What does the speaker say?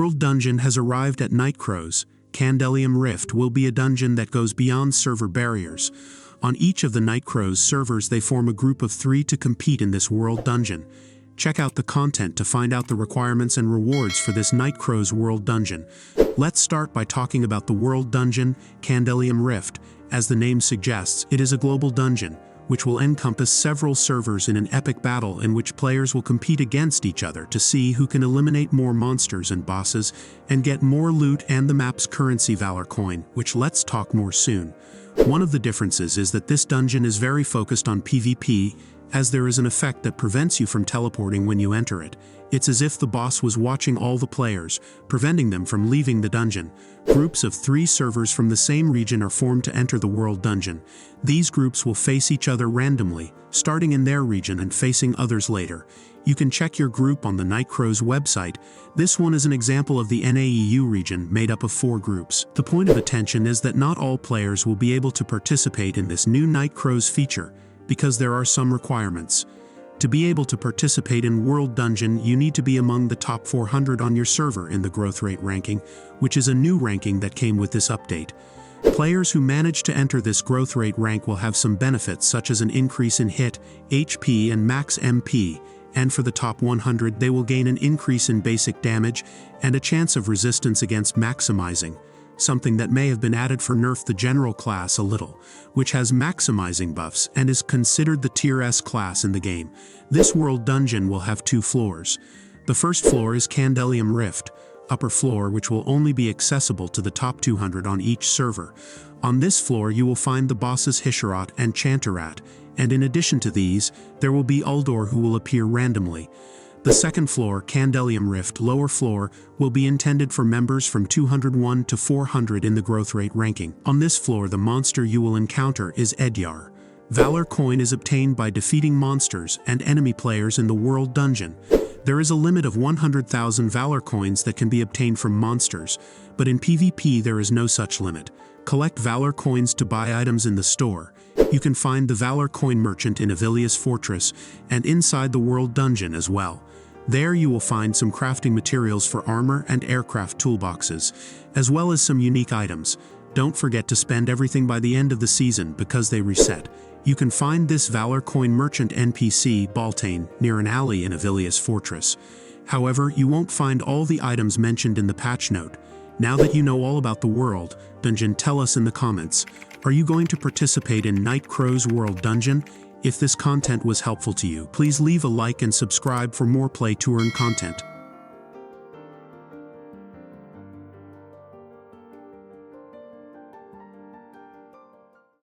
World Dungeon has arrived at Nightcrows. Candellium Rift will be a dungeon that goes beyond server barriers. On each of the Nightcrows servers they form a group of 3 to compete in this World Dungeon. Check out the content to find out the requirements and rewards for this Nightcrows World Dungeon. Let's start by talking about the World Dungeon, Candellium Rift. As the name suggests, it is a global dungeon, which will encompass several servers in an epic battle in which players will compete against each other to see who can eliminate more monsters and bosses and get more loot and the map's currency Valor Coin, which let's talk more soon. One of the differences is that this dungeon is very focused on PvP, as there is an effect that prevents you from teleporting when you enter it. It's as if the boss was watching all the players, preventing them from leaving the dungeon. Groups of 3 servers from the same region are formed to enter the World Dungeon. These groups will face each other randomly, starting in their region and facing others later. You can check your group on the Nightcrows website. This one is an example of the NAEU region made up of 4 groups. The point of attention is that not all players will be able to participate in this new Nightcrows feature, because there are some requirements. To be able to participate in World Dungeon, you need to be among the top 400 on your server in the growth rate ranking, which is a new ranking that came with this update. Players who manage to enter this growth rate rank will have some benefits such as an increase in hit, HP and max MP, and for the top 100 they will gain an increase in basic damage and a chance of resistance against maximizing, something that may have been added for nerf the general class a little, which has maximizing buffs and is considered the tier S class in the game. This World Dungeon will have 2 floors. The first floor is Candellium Rift, upper floor, which will only be accessible to the top 200 on each server. On this floor you will find the bosses Hisharat and Chantarat, and in addition to these, there will be Uldor who will appear randomly. The second floor, Candellium Rift, lower floor, will be intended for members from 201 to 400 in the growth rate ranking. On this floor, the monster you will encounter is Edyar. Valor Coin is obtained by defeating monsters and enemy players in the World Dungeon. There is a limit of 100,000 Valor Coins that can be obtained from monsters, but in PvP there is no such limit. Collect Valor Coins to buy items in the store. You can find the Valor Coin merchant in Avilia's Fortress and inside the World Dungeon as well. There you will find some crafting materials for armor and aircraft toolboxes, as well as some unique items. Don't forget to spend everything by the end of the season because they reset. You can find this Valor Coin merchant NPC, Baltane, near an alley in Avilia's Fortress. However, you won't find all the items mentioned in the patch note. Now that you know all about the World Dungeon, tell us in the comments, are you going to participate in Nightcrows World Dungeon? If this content was helpful to you, please leave a like and subscribe for more Play to Earn content.